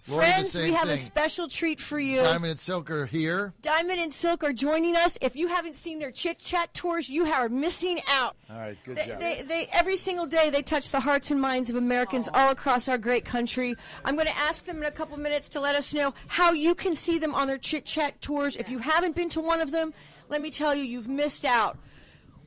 Friends, we have a special treat for you. Diamond and Silk are here. Diamond and Silk are joining us. If you haven't seen their Chit Chat tours, you are missing out. All right, good job. They every single day they touch the hearts and minds of Americans all across our great country. I'm going to ask them in a couple minutes to let us know how you can see them on their Chit Chat tours. If you haven't been to one of them, let me tell you, you've missed out.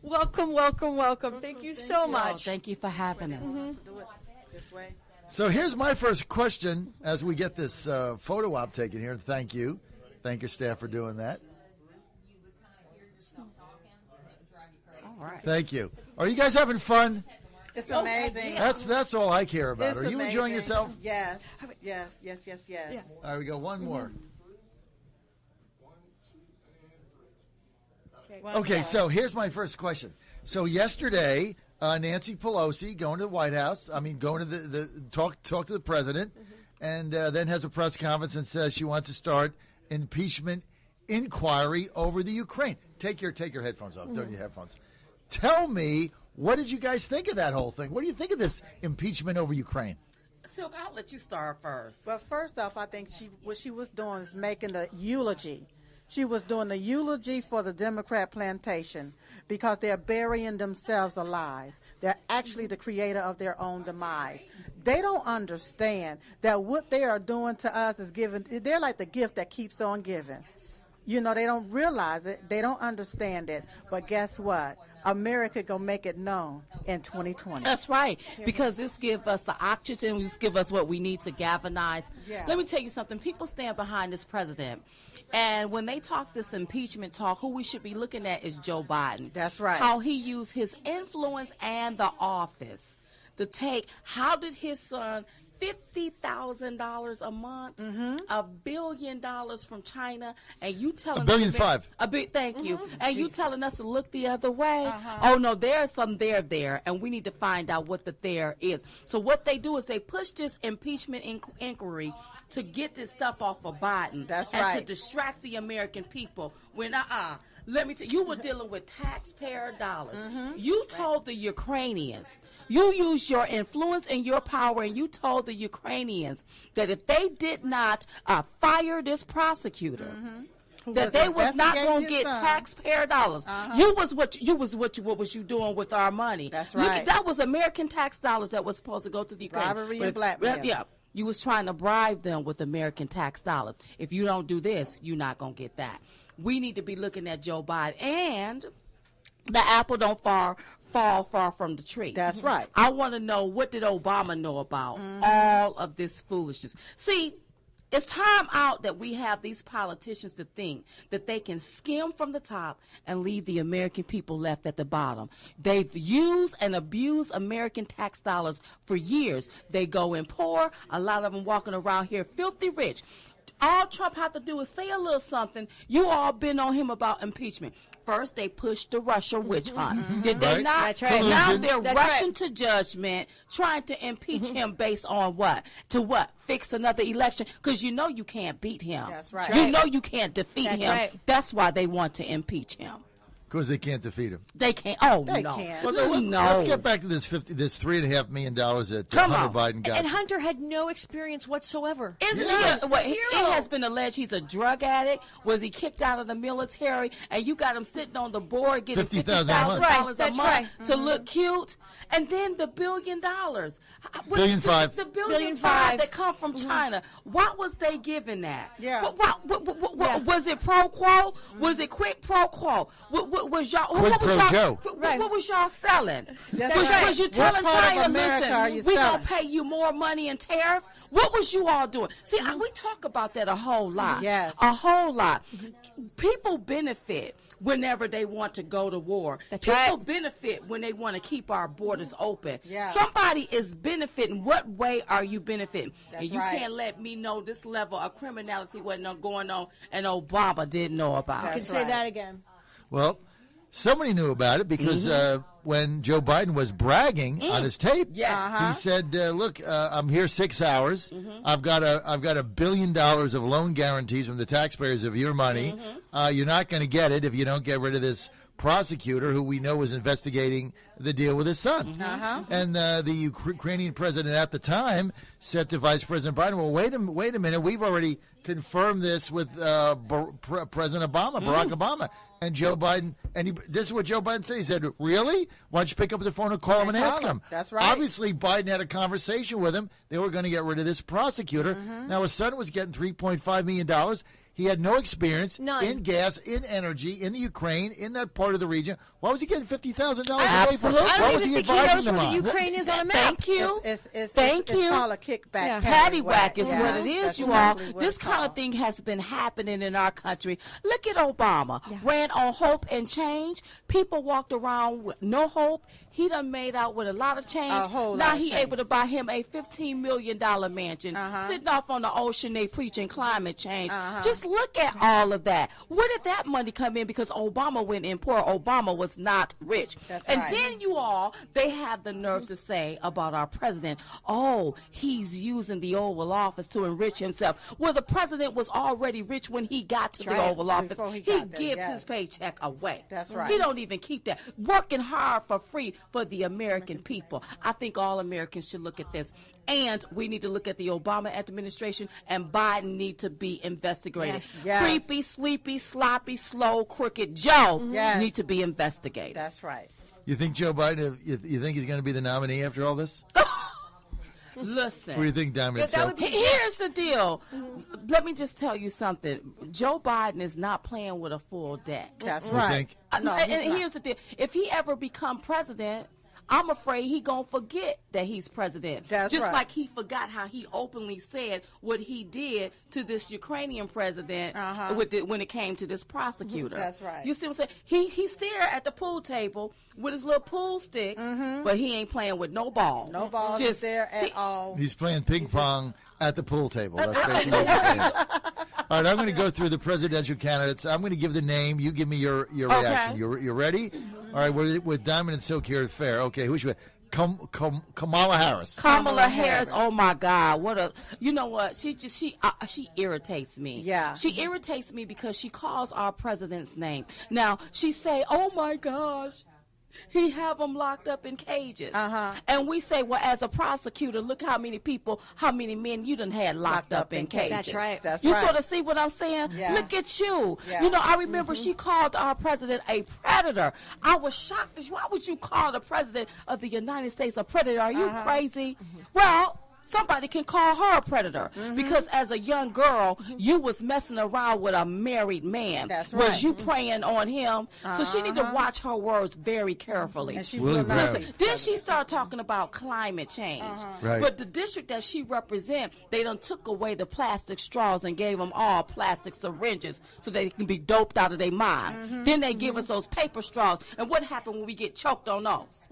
Welcome, welcome, welcome. Thank you so much. Thank you for having us. Do it this way. So here's my first question as we get this photo op taken here. Thank you. Thank your staff for doing that. All right. Thank you. Are you guys having fun? It's amazing. That's all I care about. It's Are you amazing. enjoying yourself? Yes. Yes. Yeah. All right, we got one more. Okay, so here's my first question. So yesterday, Nancy Pelosi going to the White House, going to the talk to the president, and then has a press conference and says she wants to start impeachment inquiry over the Ukraine. Take your headphones off. Don't need headphones. Tell me, what did you guys think of that whole thing? What do you think of this impeachment over Ukraine? Silk, I'll let you start first. Well, first off, I think what she was doing is making the eulogy. She was doing the eulogy for the Democrat plantation because they're burying themselves alive. They're actually the creator of their own demise. They don't understand that what they are doing to us is giving. They're like the gift that keeps on giving. You know, they don't realize it. They don't understand it. But guess what? America gonna make it known in 2020. That's right, because this gives us the oxygen. This gives us what we need to galvanize. Yeah. Let me tell you something. People stand behind this president. And when they talk this impeachment talk, who we should be looking at is Joe Biden. That's right. How he used his influence and the office to take, how did his son, $50,000 a month, $1 billion from China, and you telling $1.5 billion. a big thank you, and you telling us to look the other way. Oh no, there's some there, and we need to find out what the there is. So what they do is they push this impeachment inquiry to get this stuff off of Biden. That's and right. to distract the American people. When let me tell you, you were dealing with taxpayer dollars. You told the Ukrainians, you used your influence and your power, and you told the Ukrainians that if they did not fire this prosecutor, that they was not going to get taxpayer dollars. What was you doing with our money? That's right. That was American tax dollars that was supposed to go to the Ukraine. Bribery and blackmail. Yeah. You was trying to bribe them with American tax dollars. If you don't do this, you're not going to get that. We need to be looking at Joe Biden. And the apple don't fall far from the tree. That's right. I want to know, what did Obama know about all of this foolishness? See, it's time out that we have these politicians to think that they can skim from the top and leave the American people left at the bottom. They've used and abused American tax dollars for years. They go in poor, a lot of them walking around here filthy rich. All Trump had to do is say a little something. You all been on him about impeachment. First, they pushed the Russia witch hunt. Did they not? That's right. Now they're That's rushing right. to judgment, trying to impeach him based on what? To what? Fix another election? Because you know you can't beat him. That's right. You know you can't defeat That's him. right. That's why they want to impeach him. Because they can't defeat him. They can't. Oh, They no. can't. Well, No. let's get back to this $3.5 million that Come Hunter on. Biden got. And Hunter had no experience whatsoever. Isn't Yeah. he? Well, Zero. it has been alleged he's a drug addict. Was he kicked out of the military? And you got him sitting on the board getting $50,000 $50,000 a month. a That's month right. to look cute. And then the $1 billion. $1.5 billion. The $1.5 billion $1.5 that come from China. What was they giving that? Yeah. What, was it pro quo? Was it quick pro quo? What was y'all? Quid what was pro y'all? Joe. What was y'all selling? That's was, right. was you What telling part of China, America are you listen, we selling? gonna pay you more money in tariff? What was you all doing? See, we talk about that a whole lot. Yes. A whole lot. People benefit whenever they want to go to war. That's People right. benefit when they want to keep our borders open. Yeah. Somebody is benefiting. What way are you benefiting? That's and you right. can't let me know this level of criminality wasn't going on and Obama didn't know about You it. can That's say right. that again. Well, somebody knew about it because when Joe Biden was bragging on his tape, Yeah. he said, "Look, I'm here 6 hours. I've got $1 billion of loan guarantees from the taxpayers of your money. You're not going to get it if you don't get rid of this prosecutor who we know was investigating the deal with his son. And the Ukrainian president at the time said to Vice President Biden, well, wait a minute, we've already confirmed this with President Obama, Barack Obama. And Joe Biden, this is what Joe Biden said. He said, really? Why don't you pick up the phone and call him and ask him? That's right. Obviously, Biden had a conversation with him. They were going to get rid of this prosecutor. Now, his son was getting $3.5 million. He had no experience in gas, in energy, in the Ukraine, in that part of the region. Why was he getting $50,000 a day for? Absolutely. What was he advising them where on? Ukraine is on a map. Thank you. It's you. called a kickback. Paddywhack is what it is, That's you all. exactly what This it's kind of called. thing has been happening in our country. Look at Obama. Ran on hope and change. People walked around with no hope. He done made out with a lot of change. A whole now lot of he change. able to buy him a $15 million mansion, sitting off on the ocean. They preaching climate change. Just look at all of that. Where did that money come in? Because Obama went in poor. Obama was not rich. That's and right. then they have the nerves to say about our president, oh, he's using the Oval Office to enrich himself. Well, the president was already rich when he got to the right. Oval Office. Before he He got there, gives yes. his paycheck away. That's right. He don't even keep that. Working hard for free for the American people. I think all Americans should look at this. And we need to look at the Obama administration, and Biden need to be investigated. Yes. Yes. Creepy, sleepy, sloppy, slow, crooked Joe Yes. need to be investigated. That's right. You think Joe Biden, you think he's going to be the nominee after all this? Listen. What do you think, Diamond? that would be- Here's the deal. Let me just tell you something. Joe Biden is not playing with a full deck. That's You right. think? No, he's and not. here's the deal. If he ever become president, I'm afraid he gonna forget that he's president. That's Just right. like he forgot how he openly said what he did to this Ukrainian president when it came to this prosecutor. That's right. You see what I'm saying? He's there at the pool table with his little pool sticks, but he ain't playing with no balls. No balls is there at all. He's playing ping pong at the pool table. That's basically what he's saying. All right, I'm going to go through the presidential candidates. I'm going to give the name. You give me your reaction. You ready? All right, we're with Diamond and Silk here at Fair. Okay, who should we? Kamala Harris. Kamala Harris. Oh my God! You know what? She irritates me. Yeah. She irritates me because she calls our president's name. Now she say, "Oh my gosh." He have them locked up in cages. And we say, well, as a prosecutor, look how many men you done had locked up in cages. That's right. That's You right. sort of see what I'm saying? Yeah. Look at you. Yeah. You know, I remember she called our president a predator. I was shocked. Why would you call the president of the United States a predator? Are you crazy? Well, somebody can call her a predator because as a young girl, you was messing around with a married man. That's Was right. you preying on him? So she need to watch her words very carefully. And she Willie will not Brown. be Listen, then she started talking about climate change. Right. But the district that she represents, they done took away the plastic straws and gave them all plastic syringes so they can be doped out of their mind. Then they give us those paper straws. And what happened when we get choked on those?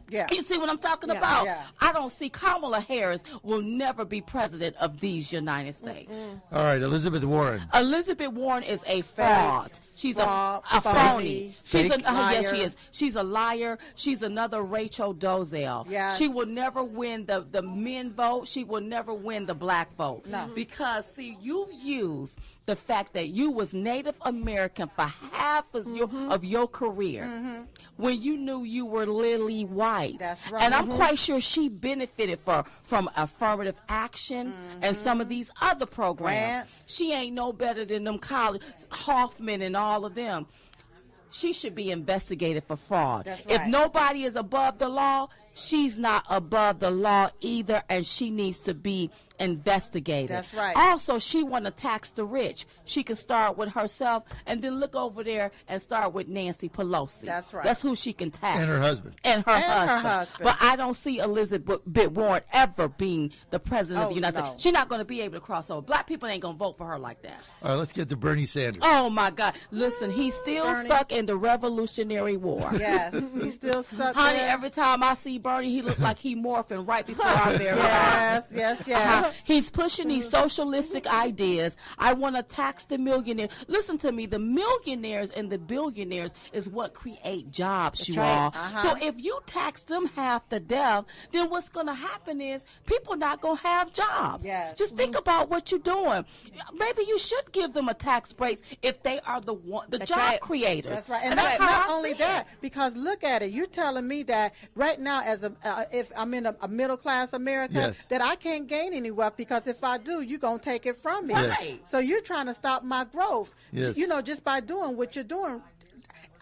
Yeah. You see what I'm talking about? Yeah. I don't see Kamala Harris will never be president of these United States. All right, Elizabeth Warren. Elizabeth Warren is a fraud. She's Fraud, a phony. phony, She's fake. yes, she Liar. is. She's a liar. She's another Rachel Dolezal. Yes. She will never win the men vote. She will never win the black vote. No. Because see, you've used the fact that you was Native American for half of your career when you knew you were lily white. That's right. And I'm quite sure she benefited from affirmative action and some of these other programs. Grants. She ain't no better than them college Hoffman and all of them. She should be investigated for fraud. That's If right. nobody is above the law, she's not above the law either, and she needs to be investigated. That's right. Also, she want to tax the rich. She can start with herself and then look over there and start with Nancy Pelosi. That's right. That's who she can tax. And her husband. And her husband. husband. But I don't see Elizabeth Warren ever being the president of Oh, the United no. States. She's not going to be able to cross over. Black people ain't going to vote for her like that. All right, let's get to Bernie Sanders. Oh, my God. Listen, he's still Bernie. stuck in the Revolutionary War. Yes. He's still stuck Honey, there. every time I see Bernie, he look like he morphing right before our very eyes. Yes, yes, yes. He's pushing these socialistic ideas. I want to tax the millionaires. Listen to me. The millionaires and the billionaires is what create jobs, That's you right. all. So if you tax them half to death, then what's going to happen is people not going to have jobs. Yes. Just think about what you're doing. Maybe you should give them a tax break if they are the That's job right. creators. That's right, and that's how not I only see that, it. because look at it. You're telling me that right now, as if I'm in a middle class America, Yes. that I can't gain any wealth, because if I do, you're gonna take it from me. Yes. Right. So you're trying to stop my growth. Yes. You know, just by doing what you're doing.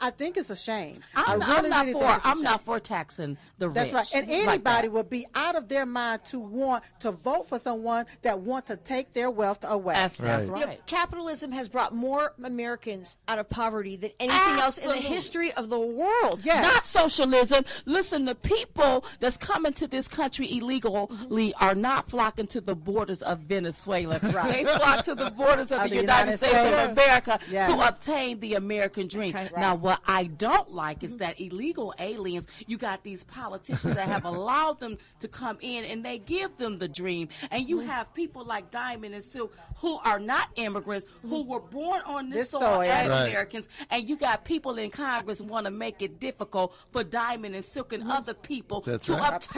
I think it's a shame. I'm really not think for. it's a I'm shame. not for taxing the rich. That's right. And like anybody that. would be out of their mind to want to vote for someone that want to take their wealth away. That's Right. You know, right. capitalism has brought more Americans out of poverty than anything else in the Absolutely. history of the world. Yes. Not socialism. Listen, the people that's coming to this country illegally are not flocking to the borders of Venezuela. They flock to the borders of the United States of America Yes. to obtain the American dream. right. Now, what I don't like is that illegal aliens, you got these politicians that have allowed them to come in and they give them the dream. And you have people like Diamond and Silk who are not immigrants, who were born on this This soil soil. as Right. Americans. And you got people in Congress want to make it difficult for Diamond and Silk and other people That's to right. obtain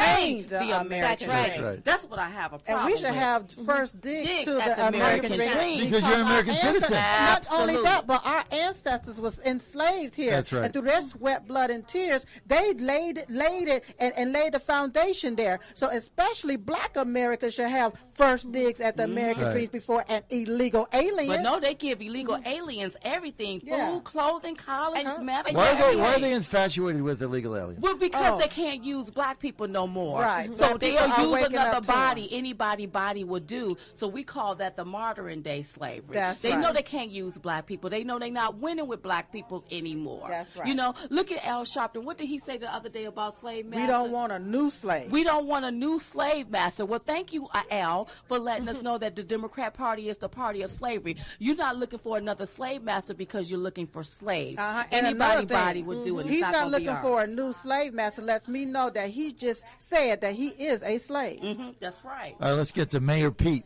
Obtain the the American That's right. dream. That's right. That's what I have a problem And we should with. have first digs Digs to at the American dream. Because you're an our American ancestors- citizen. Not only Absolutely. that, but our ancestors was enslaved here. That's right. And through their sweat, blood, and tears, they laid it and laid the foundation there. So especially Black America should have first digs at the American Right. dreams before an illegal alien. But no, they give illegal aliens everything: Yeah. food, clothing, college, And- medical. Why Yeah, are right. they infatuated with illegal aliens? Well, because Oh. they can't use black people no more. Right. So Black they'll people are use waking another up to body, them. anybody body would do. So we call that the modern day slavery. That's they know right. they can't use black people. They know they're not winning with black people anymore. That's right. You know, look at Al Sharpton. What did he say the other day about slave master? we don't want a new slave. We don't want a new slave master. Well, thank you, Al, for letting us know that the Democrat Party is the party of slavery. You're not looking for another slave master because you're looking for slaves. And another Anybody thing, body would do it. It's he's not not gonna be looking for a ours. new slave master. Lets me know that he just said that he is a slave. That's right. All right, let's get to Mayor Pete.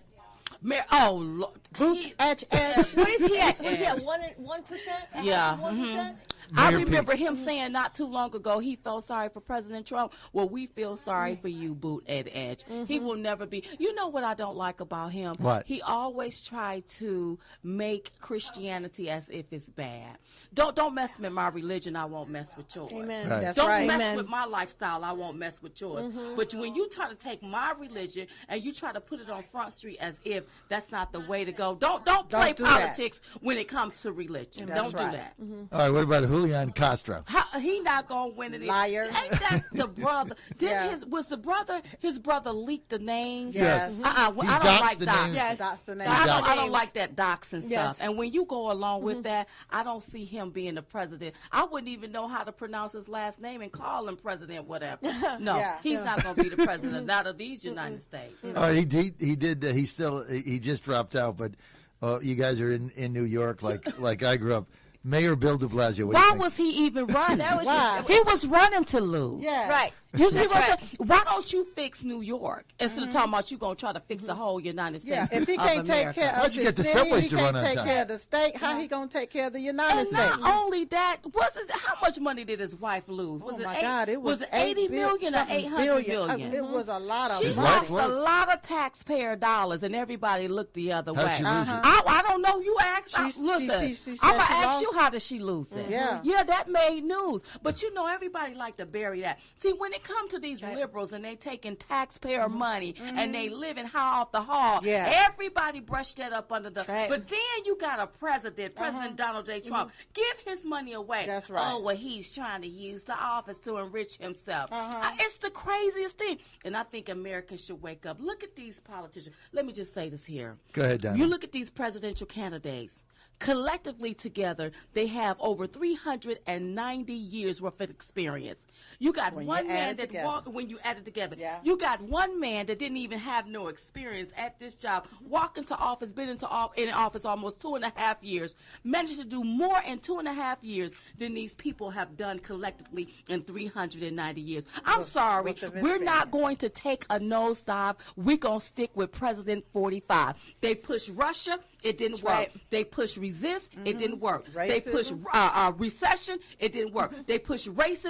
Oh, Lord. Boots, He- etch. What is he at? What is he at? 1%? Yeah. 1%? I Mayor remember Pete. him saying not too long ago he felt sorry for President Trump. Well, we feel sorry for you, Boot Ed Edge. He will never be. You know what I don't like about him? What? He always tried to make Christianity as if it's bad. Don't mess with my religion. I won't mess with yours. Amen. Right. That's Don't right. mess Amen. with my lifestyle. I won't mess with yours. But when you try to take my religion and you try to put it on Front Street as if that's not the way to go, don't play do that. politics when it comes to religion. That's Don't right. do that. All right, what about Julian Castro? He not gonna win it. Liar. Ain't that the brother? Yeah. His brother leaked the names? Yes. He I don't like doxed the docs. names. Yes. That's the name. I don't Names. like that docs and stuff. Yes. And when you go along with that, I don't see him being the president. I wouldn't even know how to pronounce his last name and call him president, whatever. No, Yeah. he's not going to be the president, not of these United States. All right, he did. He just dropped out, but you guys are in New York, like I grew up. Mayor Bill de Blasio. What do you Why think? was he even running? That was Why? He was running to lose. Yeah. right. You see That's what I'm right. saying? Why don't you fix New York instead of talking about you going to try to fix the whole United Yeah, States if he of can't take America? care Why'd of you the get the city, subways he to can't run on take time? care of the state. How he gonna take care of the United And States? not only that, how much money did his wife lose? Was Oh it my eight- God! It was 80 million or something 800 billion. million? It was a lot of She His money. wife lost a was. lot of taxpayer dollars, and everybody looked the other How'd way. she lose it? I don't know. You asked. She Listen, said I'm gonna she ask lost you, how did she lose it? Yeah. yeah, that made news. But you know, everybody like to bury that. See, when it comes to these liberals and they taking taxpayer money and they living high off the hog, Yeah. everybody brushed that up under the. right. But then you got a President Donald J. Trump, give his money away. That's right. Oh, well, he's trying to use the office to enrich himself. It's the craziest thing. And I think Americans should wake up. Look at these politicians. Let me just say this here. Go ahead, Diamond. You look at these presidential candidates. Collectively together, they have over 390 years worth of experience. You got When one you man add it that together. walked, when you add it together, Yeah. you got one man that didn't even have no experience at this job, walk into office, been in office almost 2.5 years, managed to do more in 2.5 years than these people have done collectively in 390 years. I'm sorry, with the we're not experience. going to take a nosedive. We're going to stick with President 45. They pushed Russia, it didn't work. right. They pushed resist, it didn't work. They pushed Racism. recession, it didn't work. They pushed racism,